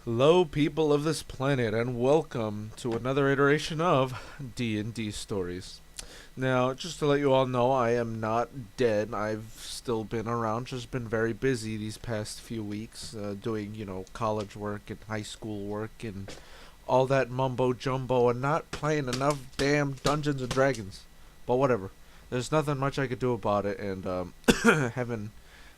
Hello, people of this planet, and welcome to another iteration of D&D Stories. Now, just to let you all know, I am not dead. I've still been around, just been very busy these past few weeks, doing, college work and high school work and all that mumbo jumbo, and not playing enough damn Dungeons and Dragons. But whatever. There's nothing much I could do about it, and having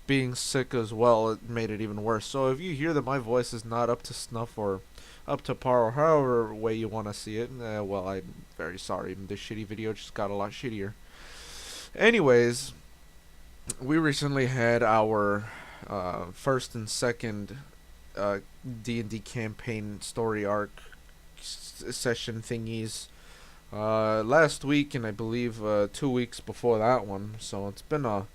being sick as well, it made it even worse. So if you hear that my voice is not up to snuff or up to par or however way you want to see it, well, I'm very sorry. This shitty video just got a lot shittier. Anyways, we recently had our first and second D&D campaign story arc session thingies last week, and I believe 2 weeks before that one. So it's been a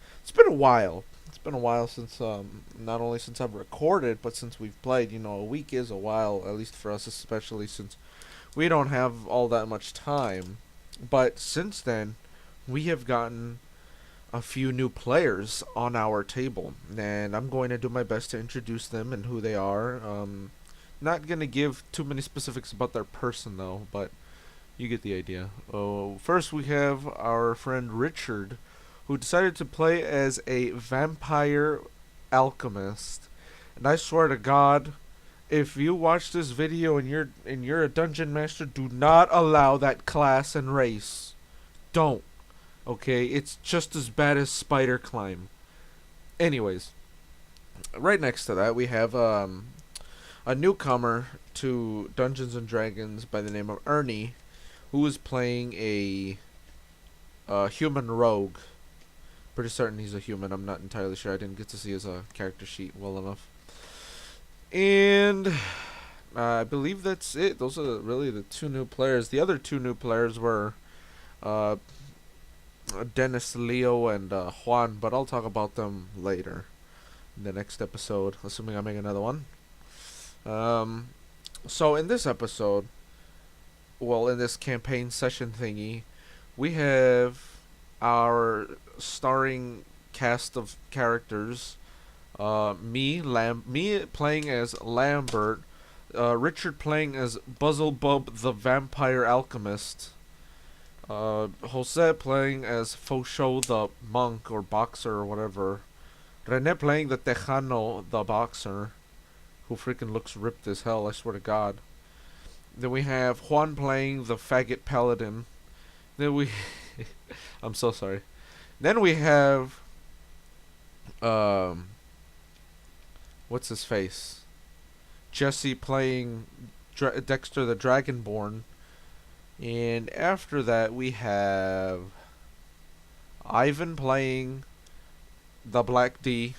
while. It's been a while since not only since I've recorded, but since we've played. A week is a while, at least for us, especially since we don't have all that much time. But since then, we have gotten a few new players on our table, and I'm going to do my best to introduce them and who they are. Not gonna give too many specifics about their person though, but you get the idea. First, we have our friend Richard, who decided to play as a vampire alchemist. And I swear to God, if you watch this video and you're a dungeon master, do not allow that class and race. Don't. Okay, it's just as bad as spider climb. Anyways, right next to that we have a newcomer to Dungeons and Dragons by the name of Ernie, who is playing a human rogue. Pretty certain he's a human. I'm not entirely sure. I didn't get to see his character sheet well enough. And I believe that's it. Those are really the two new players. The other two new players were uh, Dennis, Leo, and Juan, but I'll talk about them later in the next episode, assuming I make another one. So in this episode, well, in this campaign session thingy, we have our starring cast of characters. Me playing as Lambert, Richard playing as Buzzlebub the Vampire Alchemist, Jose playing as Fosho the Monk or Boxer or whatever, Rene playing the Tejano the Boxer, who freaking looks ripped as hell, I swear to God. Then we have Juan playing the Faggot Paladin. Then we... I'm so sorry. Then we have... What's his face? Jesse playing Dexter the Dragonborn. And after that we have... Ivan playing the Black D.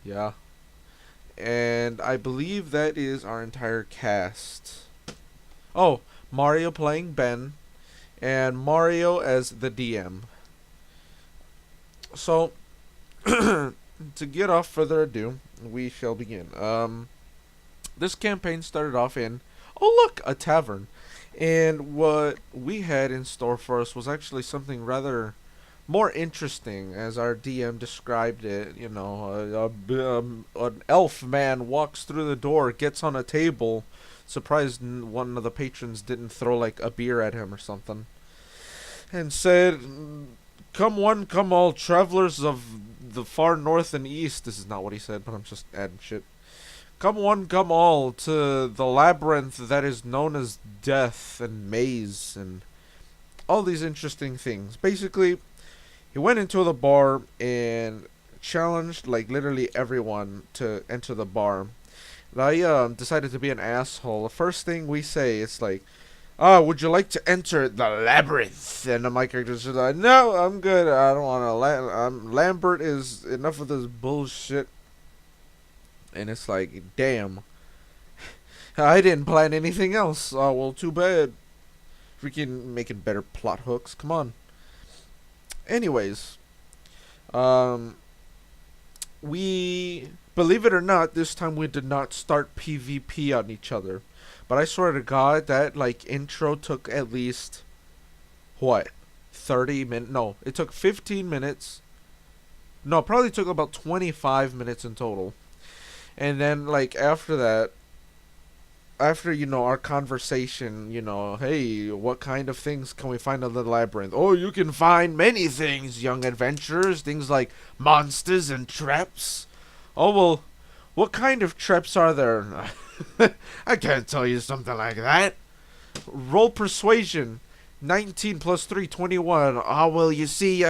Yeah. And I believe that is our entire cast. Oh, Mario playing Ben, and Mario as the DM. So, to get off further ado, we shall begin. This campaign started off in, oh look, a tavern. And what we had in store for us was actually something rather more interesting, as our DM described it. An elf man walks through the door, gets on a table. Surprised one of the patrons didn't throw like a beer at him or something, and said, "Come one, come all, travelers of the far north and east." This is not what he said, but I'm just adding shit. "Come one, come all, to the labyrinth that is known as death and maze," and all these interesting things. Basically, he went into the bar and challenged like literally everyone to enter the bar. I decided to be an asshole. The first thing we say is like, would you like to enter the labyrinth? And my character's just like, no, I'm good. I don't want to. Lambert is enough of this bullshit. And it's like, damn. I didn't plan anything else. Oh, well, too bad. Freaking making better plot hooks. Come on. Anyways, we, believe it or not, this time we did not start PvP on each other. But I swear to God, that, like, intro took at least, what, 30 minutes? No, it took 15 minutes. No, it probably took about 25 minutes in total. And then, like, after that, after our conversation, hey, what kind of things can we find in the labyrinth? Oh, you can find many things, young adventurers. Things like monsters and traps. Oh, well, what kind of traps are there? I can't tell you something like that. Roll persuasion. 19 plus 3, 21. Oh, well, you see,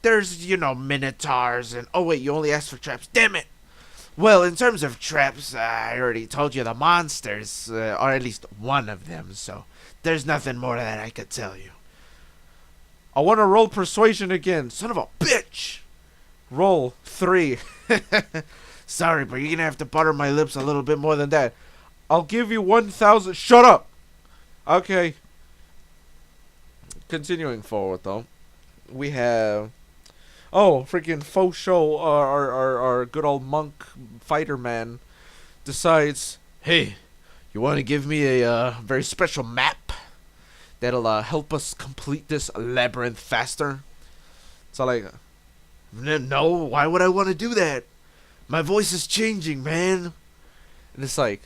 there's, minotaurs and... Oh, wait, you only asked for traps. Damn it! Well, in terms of traps, I already told you the monsters are at least one of them, so there's nothing more that I could tell you. I want to roll persuasion again. Son of a bitch! Roll 3. Sorry, but you're going to have to butter my lips a little bit more than that. I'll give you 1,000... Shut up! Okay. Continuing forward, though. We have... Oh, freaking faux show, our good old monk fighter man decides, hey, you want to give me a very special map that'll help us complete this labyrinth faster? So like, no, why would I want to do that? My voice is changing, man. And it's like,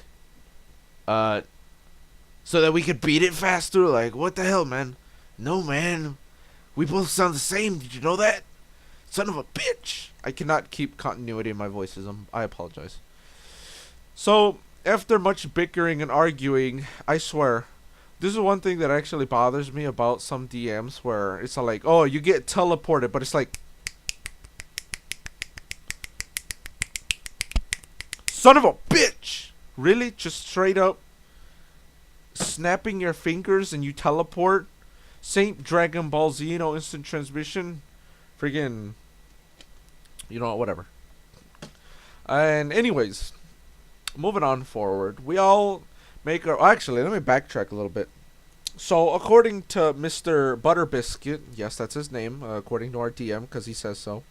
so that we could beat it faster? Like, what the hell, man? No, man. We both sound the same. Did you know that? Son of a bitch! I cannot keep continuity in my voices. I apologize. So, after much bickering and arguing, I swear, this is one thing that actually bothers me about some DMs where it's like, oh, you get teleported, but it's like, son of a bitch! Really? Just straight up snapping your fingers and you teleport? Saint Dragon Ball Z, instant transmission? Friggin', whatever. And anyways, moving on forward, we all make our... Actually, let me backtrack a little bit. So, according to Mr. Butterbiscuit, yes, that's his name, according to our DM, because he says so,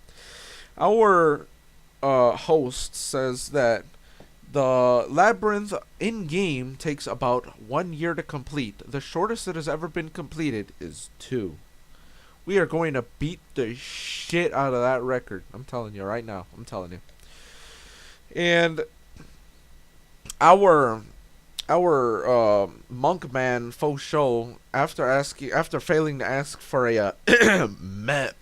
our host says that the labyrinth in-game takes about 1 year to complete. The shortest it has ever been completed is 2. We are going to beat the shit out of that record. I'm telling you right now. I'm telling you. And our monk man faux show, after failing to ask for a map,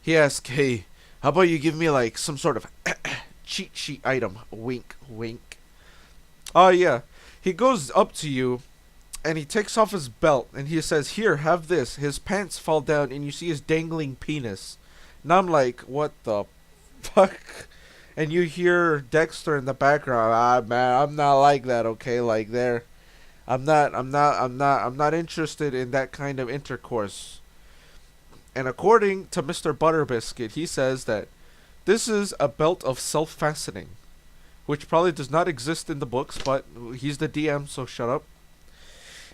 he asked, "Hey, how about you give me like some sort of cheat sheet item?" Wink, wink. Oh yeah. He goes up to you and he takes off his belt and he says, "Here, have this." His pants fall down and you see his dangling penis. And I'm like, what the fuck? And you hear Dexter in the background. Ah, man, I'm not like that, okay? Like there. I'm not interested in that kind of intercourse. And according to Mr. Butterbiscuit, he says that this is a belt of self-fastening, which probably does not exist in the books, but he's the DM, so shut up.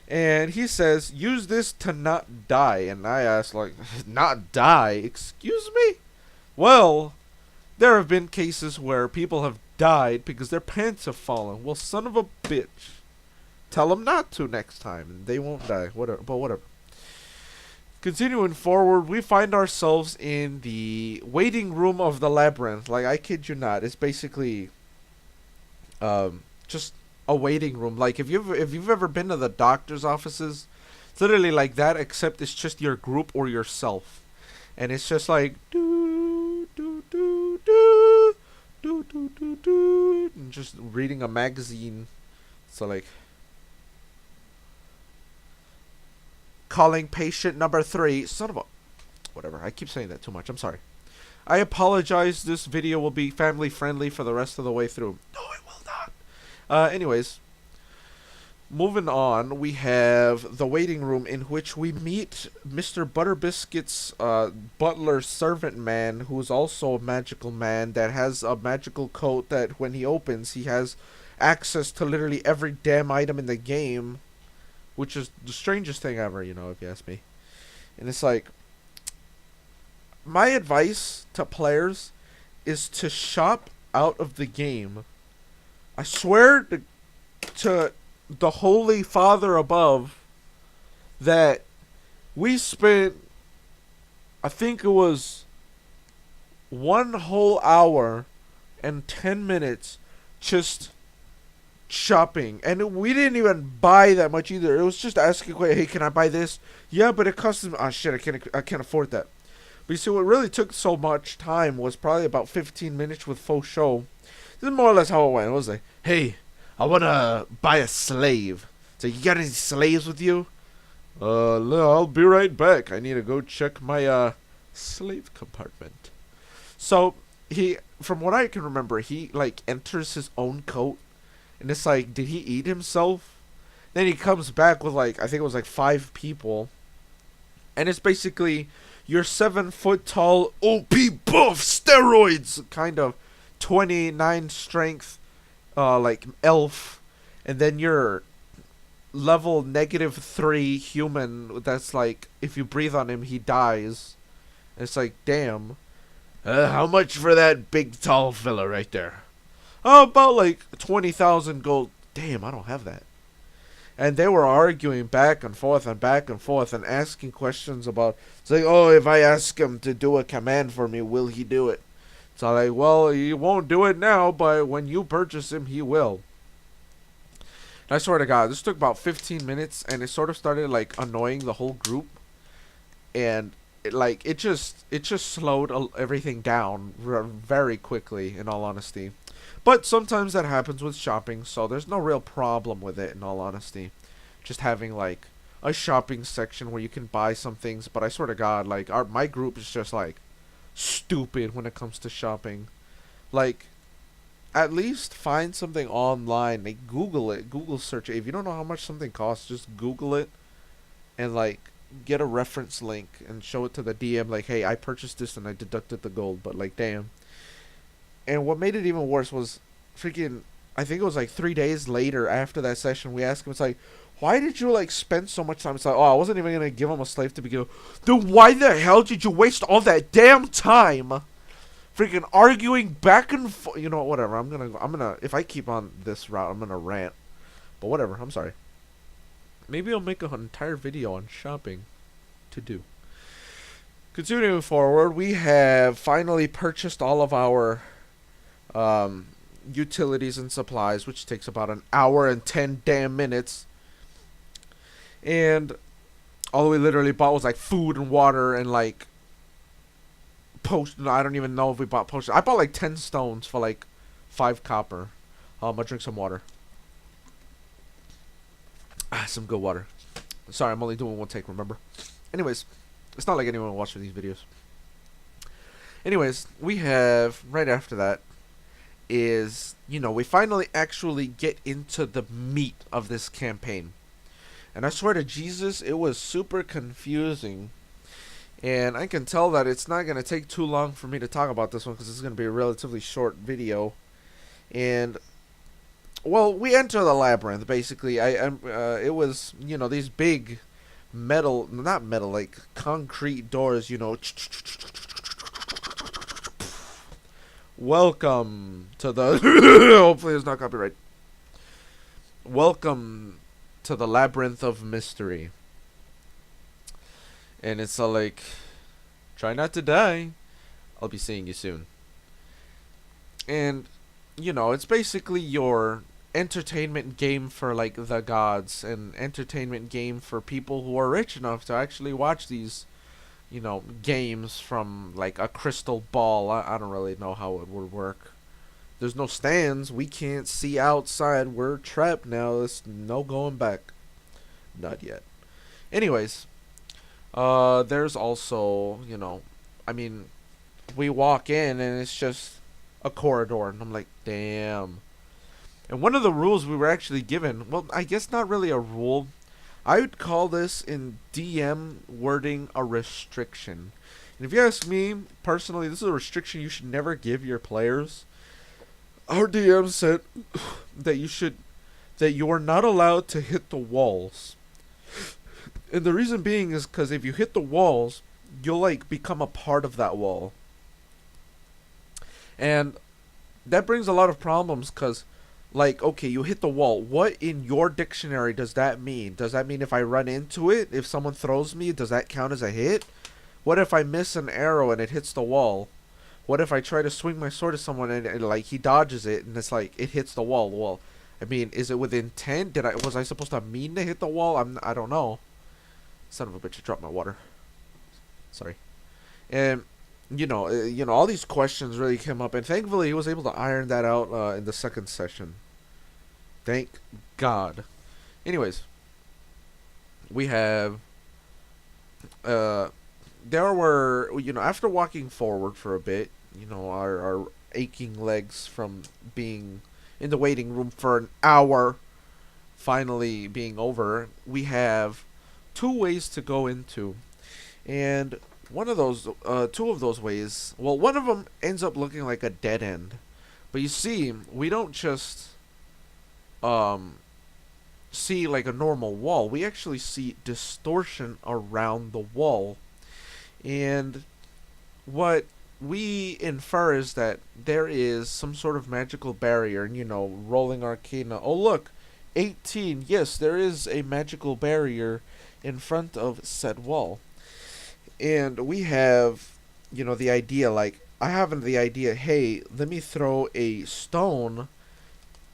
And he says, use this to not die. And I asked, like, not die? Excuse me? Well, there have been cases where people have died because their pants have fallen. Well, son of a bitch. Tell them not to next time, and they won't die. Whatever, but whatever. Continuing forward, we find ourselves in the waiting room of the labyrinth. Like, I kid you not. It's basically just a waiting room. Like, if you've ever been to the doctor's offices, it's literally like that, except it's just your group or yourself. And it's just like, do, do, do, do, do, do, do, do, and just reading a magazine. So, like, calling patient number 3. Son of a... Whatever. I keep saying that too much. I'm sorry. I apologize. This video will be family friendly for the rest of the way through. No, it will not. Anyways. Moving on. We have the waiting room in which we meet Mr. Butterbiscuit's butler servant man, who is also a magical man that has a magical coat that when he opens, he has access to literally every damn item in the game. Which is the strangest thing ever, if you ask me. And it's like, my advice to players is to shop out of the game. I swear to the Holy Father above that we spent, I think it was 1 whole hour and 10 minutes just shopping, and we didn't even buy that much either. It was just asking, hey, can I buy this? Yeah, but it costs me. Oh shit, I can't afford that. But you see, what really took so much time was probably about 15 minutes with faux show. This is more or less how it went. It was like, hey, I wanna buy a slave. So you got any slaves with you? No, I'll be right back. I need to go check my slave compartment. So he, from what I can remember, he like enters his own coat, and it's like, did he eat himself? Then he comes back with like, I think it was like 5 people, and it's basically your 7-foot tall OP buff steroids kind of 29 strength like elf, and then your level -3 human that's like, if you breathe on him he dies. And it's like, damn. How much for that big tall fella right there? Oh, about like 20,000 gold. Damn, I don't have that. And they were arguing back and forth and asking questions about, it's like, oh, if I ask him to do a command for me, will he do it? So like, well, he won't do it now, but when you purchase him, he will. And I swear to God, this took about 15 minutes, and it sort of started like annoying the whole group, and it just slowed everything down very quickly, in all honesty. But sometimes that happens with shopping, so there's no real problem with it, in all honesty. Just having like a shopping section where you can buy some things. But I swear to God, like my group is just like stupid when it comes to shopping. Like, at least find something online. Like, Google it. Google search it. If you don't know how much something costs, just Google it and like get a reference link and show it to the DM. Like, hey, I purchased this and I deducted the gold. But like, damn. And what made it even worse was freaking, I think it was like 3 days later after that session, we asked him, it's like, why did you like spend so much time? It's like, oh, I wasn't even gonna give him a slave to begin with. Then why the hell did you waste all that damn time freaking arguing back and forth? You know what, whatever. I'm gonna, if I keep on this route, I'm gonna rant. But whatever, I'm sorry. Maybe I'll make an entire video on shopping to do. Continuing forward, we have finally purchased all of our utilities and supplies, which takes about an hour and 10 damn minutes. And all we literally bought was like food and water and like no, I don't even know if we bought potions. I bought like 10 stones for like 5 copper. I'm gonna drink some water. Some good water. Sorry, I'm only doing one take, remember? Anyways, it's not like anyone will watch these videos. Anyways, we have, right after that, is, you know, we finally actually get into the meat of this campaign. And I swear to Jesus, it was super confusing. And I can tell that it's not going to take too long for me to talk about this one, because it's going to be a relatively short video. And, well, we enter the labyrinth, basically. It was, you know, these big metal, not metal, like concrete doors, you know. Welcome to the hopefully it's not copyright. Welcome to the Labyrinth of Mystery. And it's like, try not to die. I'll be seeing you soon. And, you know, it's basically your entertainment game for like the gods, and entertainment game for people who are rich enough to actually watch these, you know, games from like a crystal ball. I don't really know how it would work. There's no stands. We can't see outside. We're trapped now. There's no going back. Not yet. Anyways, there's also, you know, I mean, we walk in and it's just a corridor, and I'm like, damn. And one of the rules we were actually given, well, I guess not really a rule. I would call this in DM wording a restriction. And if you ask me, personally, this is a restriction you should never give your players. Our DM said that you are not allowed to hit the walls. And the reason being is because if you hit the walls, you'll like become a part of that wall. And that brings a lot of problems, because like, okay, you hit the wall. What in your dictionary does that mean? Does that mean if I run into it, if someone throws me, does that count as a hit? What if I miss an arrow and it hits the wall? What if I try to swing my sword at someone and like he dodges it and it's like it hits the wall? Well, I mean, is it within 10? Was I supposed to mean to hit the wall? I don't know. Son of a bitch, I dropped my water. Sorry. And all these questions really came up, and thankfully he was able to iron that out in the second session. Thank God. Anyways, we have there were, after walking forward for a bit, our aching legs from being in the waiting room for an hour finally being over, we have two ways to go into. And two of those ways, well, one of them ends up looking like a dead end. But you see, we don't just see like a normal wall. We actually see distortion around the wall. And what we infer is that there is some sort of magical barrier. And, rolling arcana. Oh, look, 18. Yes, there is a magical barrier in front of said wall. And we have, the idea, like, I have the idea, hey, let me throw a stone,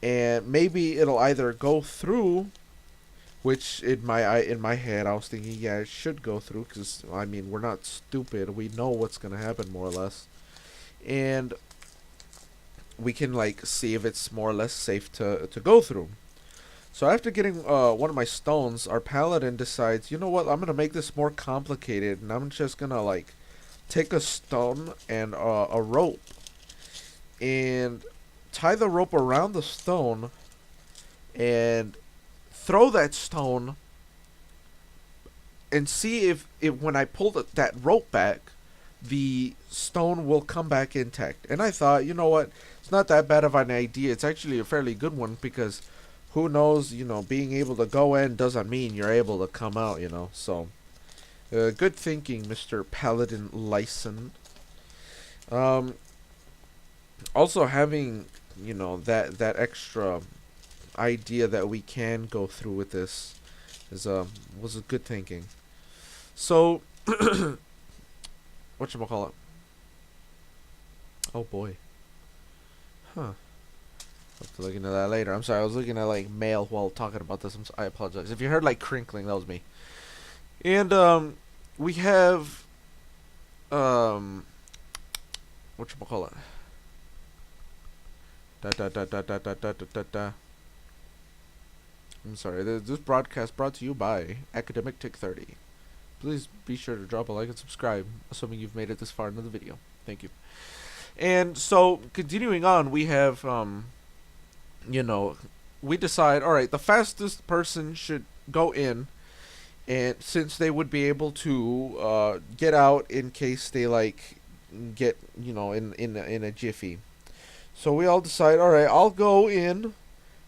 and maybe it'll either go through, which in my head I was thinking, yeah, it should go through, because, I mean, we're not stupid. We know what's going to happen, more or less. And we can, like, see if it's more or less safe to go through. So after getting one of my stones, our paladin decides, you know what, I'm going to make this more complicated, and I'm just going to, like, take a stone and a rope, and tie the rope around the stone, and throw that stone, and see if when I pull that rope back, the stone will come back intact. And I thought, you know what, it's not that bad of an idea. It's actually a fairly good one, because who knows, being able to go in doesn't mean you're able to come out, So, good thinking, Mr. Paladin Lyson. Also having, that extra idea that we can go through with this was a good thinking. So, whatchamacallit? Oh boy. Huh. I'll have to look into that later. I'm sorry, I was looking at like mail while talking about this. I apologize. If you heard like crinkling, that was me. And we have whatchamacallit? I'm sorry. This broadcast brought to you by Academic Tick 30. Please be sure to drop a like and subscribe, assuming you've made it this far into the video. Thank you. And so, continuing on, we have we decide, alright, the fastest person should go in, and since they would be able to get out in case they like get in a jiffy. So we all decide, alright, I'll go in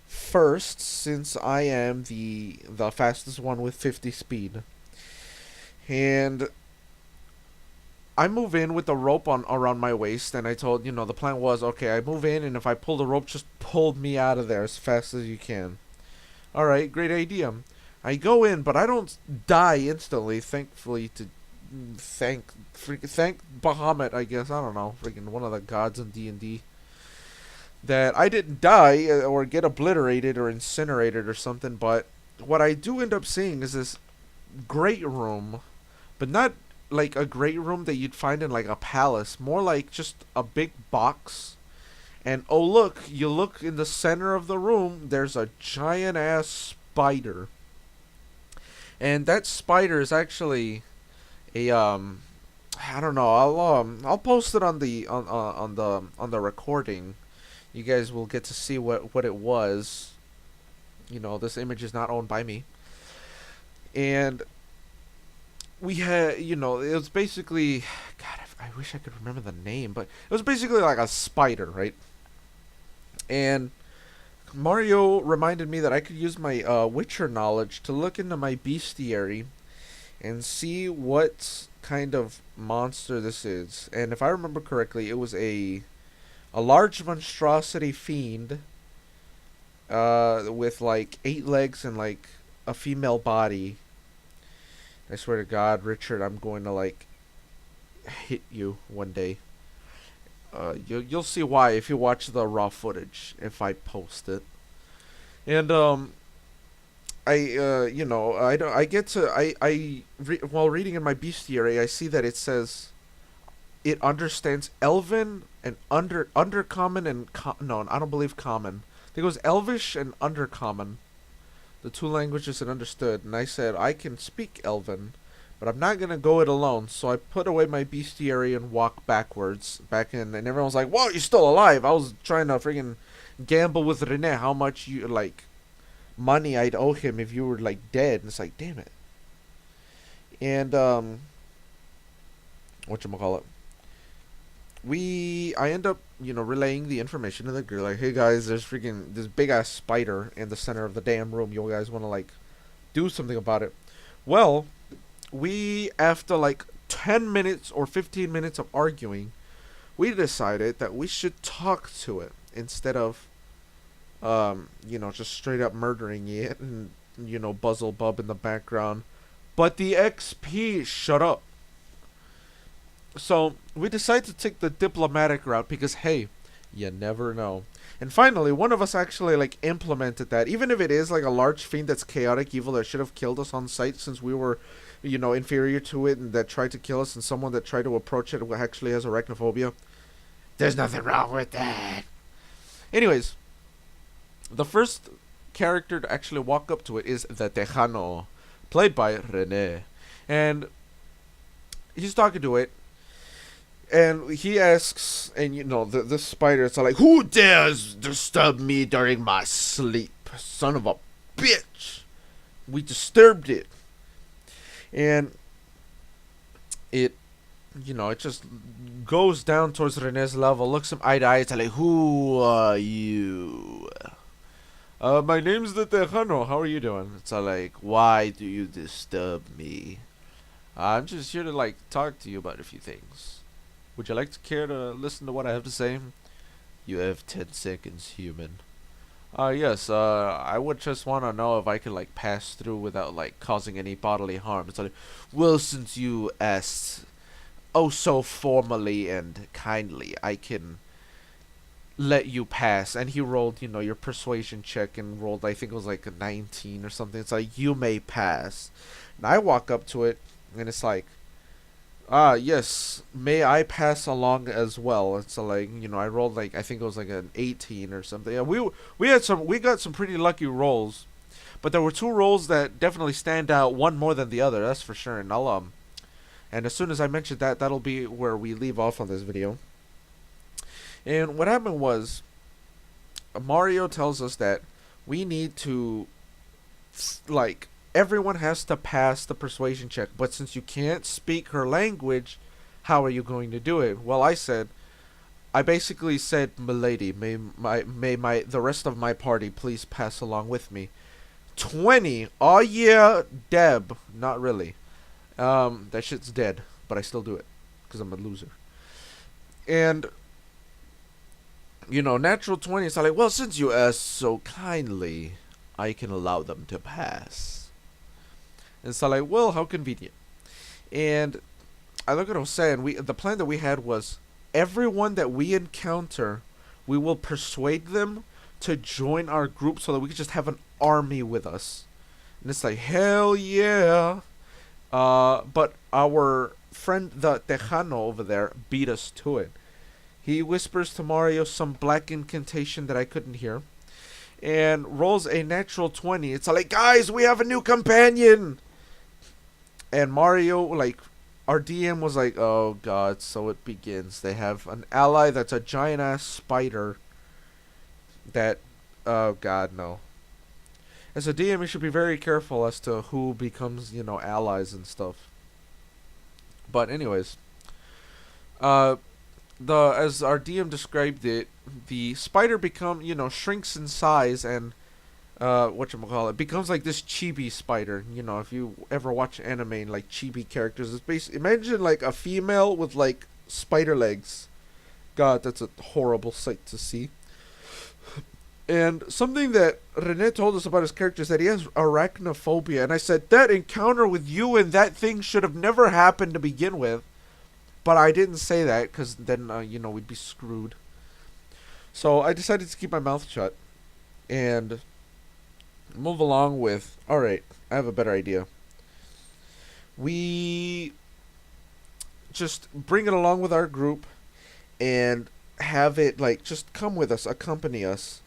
first since I am the fastest one with 50 speed. And I move in with the rope around my waist, and I told, the plan was, okay, I move in, and if I pull the rope, just pull me out of there as fast as you can. Alright, great idea. I go in, but I don't die instantly, thankfully, thank Bahamut, I guess, I don't know, freaking one of the gods in D&D. That I didn't die, or get obliterated, or incinerated, or something, but what I do end up seeing is this great room, but not like a great room that you'd find in like a palace, more like just a big box. And oh look, you look in the center of the room, there's a giant ass spider. And that spider is actually a I don't know, I'll post it on the recording. You guys will get to see what it was. This image is not owned by me. And we had, it was basically, God, I wish I could remember the name, but it was basically like a spider, right? And Mario reminded me that I could use my Witcher knowledge to look into my bestiary and see what kind of monster this is. And if I remember correctly, it was a large monstrosity fiend with like 8 legs and like a female body. I swear to God, Richard, I'm going to like hit you one day. You'll see why if you watch the raw footage if I post it. And I get to while reading in my bestiary, I see that it says it understands Elven and undercommon and no, I don't believe common. I think it was Elvish and undercommon, the two languages it understood. And I said I can speak Elven, but I'm not gonna go it alone. So I put away my bestiary and walk backwards back in. And everyone's like, "Whoa, you're still alive!" I was trying to freaking gamble with Rene how much you like money I'd owe him if you were like dead. And it's like, damn it. And whatchamacallit, I end up, relaying the information to the girl, like, hey guys, there's freaking this big ass spider in the center of the damn room. You guys want to like do something about it? Well, we, after like 10 minutes or 15 minutes of arguing, we decided that we should talk to it instead of just straight up murdering it and Buzzle Bub in the background. But the XP, shut up. So we decided to take the diplomatic route because, hey, you never know. And finally, one of us actually like implemented that, even if it is like a large fiend that's chaotic evil that should have killed us on sight since we were, inferior to it, and that tried to kill us, and someone that tried to approach it actually has arachnophobia. There's nothing wrong with that. Anyways, the first character to actually walk up to it is the Tejano, played by Rene. And he's talking to it, and he asks, and the spider, it's like, who dares disturb me during my sleep? Son of a bitch. We disturbed it. And it just goes down towards Rene's level, looks him eye to eye, it's like, who are you? My name's the Tejano. How are you doing? It's like, why do you disturb me? I'm just here to like talk to you about a few things. Would you like to care to listen to what I have to say? You have 10 seconds, human. Yes, I would just want to know if I could like pass through without like causing any bodily harm. It's like, well, since you asked oh so formally and kindly, I can let you pass. And he rolled, your persuasion check and rolled, I think it was like a 19 or something. It's like, you may pass. And I walk up to it and it's like, yes, may I pass along as well? It's like, I rolled like, I think it was like an 18 or something. Yeah, we got some pretty lucky rolls, but there were two rolls that definitely stand out, one more than the other, that's for sure. And and as soon as I mentioned that, that'll be where we leave off on this video. And what happened was, Mario tells us that we need to, like, everyone has to pass the persuasion check, but since you can't speak her language, how are you going to do it? Well, I basically said, milady, may the rest of my party please pass along with me. 20. Oh yeah, Deb. Not really. That shit's dead, but I still do it because I'm a loser. And natural 20. It's like, well, since you asked so kindly, I can allow them to pass. And so like, well, how convenient. And I look at Jose, and the plan that we had was everyone that we encounter, we will persuade them to join our group so that we could just have an army with us. And it's like, hell yeah. But our friend, the Tejano over there, beat us to it. He whispers to Mario some black incantation that I couldn't hear, and rolls a natural 20. It's like, guys, we have a new companion. And Mario, like, our DM was like, oh god, so it begins. They have an ally that's a giant ass spider that, oh god, no. As a DM, you should be very careful as to who becomes, allies and stuff. But anyways, as our DM described it, the spider shrinks in size and becomes like this chibi spider. If you ever watch anime and like chibi characters, it's basically, imagine like a female with like spider legs. God, that's a horrible sight to see. And something that Rene told us about his character is that he has arachnophobia. And I said, that encounter with you and that thing should have never happened to begin with. But I didn't say that because then, we'd be screwed. So I decided to keep my mouth shut. And move along with. All right, I have a better idea. We just bring it along with our group and have it like just come with us, accompany us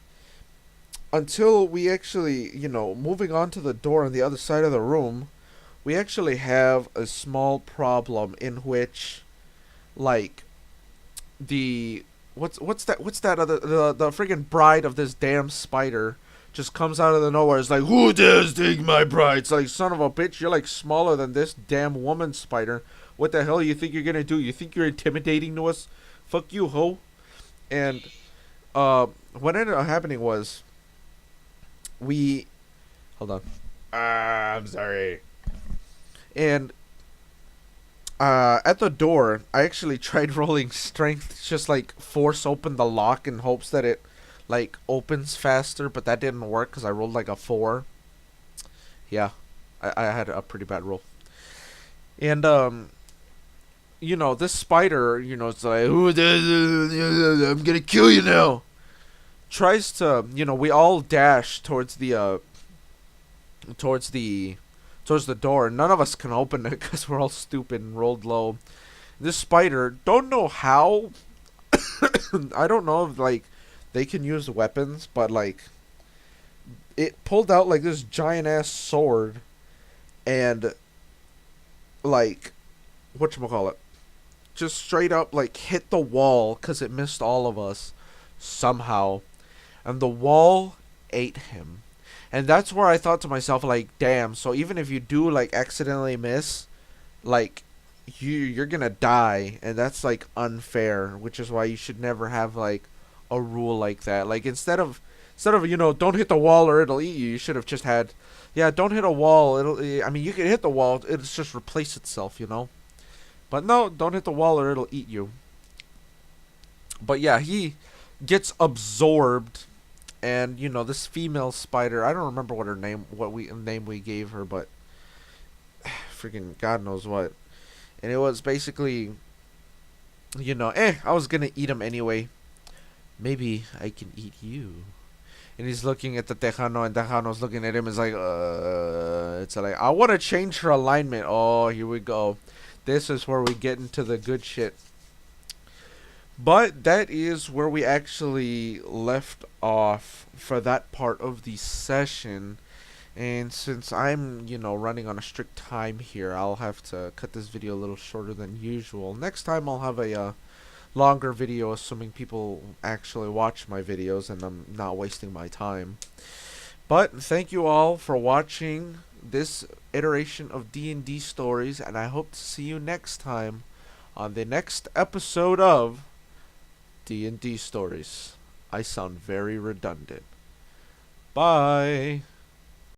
until we actually, moving on to the door on the other side of the room, we actually have a small problem in which, like, the what's that other the friggin' bride of this damn spider just comes out of the nowhere. It's like, who dares take my bride? It's like, son of a bitch, you're like smaller than this damn woman spider. What the hell you think you're gonna do? You think you're intimidating to us? Fuck you, ho. And what ended up happening was we hold on. I'm sorry. And at the door, I actually tried rolling strength, just like force open the lock in hopes that it like opens faster, but that didn't work because I rolled like a 4. Yeah, I had a pretty bad roll. And this spider, it's like, "Ooh, I'm gonna kill you now." Tries to, we all dash towards the towards the door. None of us can open it because we're all stupid and rolled low. This spider, don't know how. I don't know if like they can use weapons, but like it pulled out like this giant ass sword and like whatchamacallit, just straight up like hit the wall because it missed all of us somehow, and the wall ate him. And that's where I thought to myself, like, damn, so even if you do like accidentally miss, like you're gonna die, and that's like unfair, which is why you should never have like a rule like that. Like instead of don't hit the wall or it'll eat you, you should have just had, yeah, don't hit a wall. I mean, you can hit the wall, it'll just replace itself. But no, don't hit the wall or it'll eat you. But yeah, he gets absorbed, and this female spider, I don't remember what her name we gave her, but freaking God knows what. And it was basically, I was gonna eat him anyway. Maybe I can eat you. And he's looking at the Tejano, and Tejano's looking at him. It's like, I want to change her alignment. Oh, here we go. This is where we get into the good shit. But that is where we actually left off for that part of the session. And since I'm, running on a strict time here, I'll have to cut this video a little shorter than usual. Next time I'll have a longer video, assuming people actually watch my videos and I'm not wasting my time. But thank you all for watching this iteration of D&D Stories, and I hope to see you next time on the next episode of D&D Stories. I sound very redundant. Bye.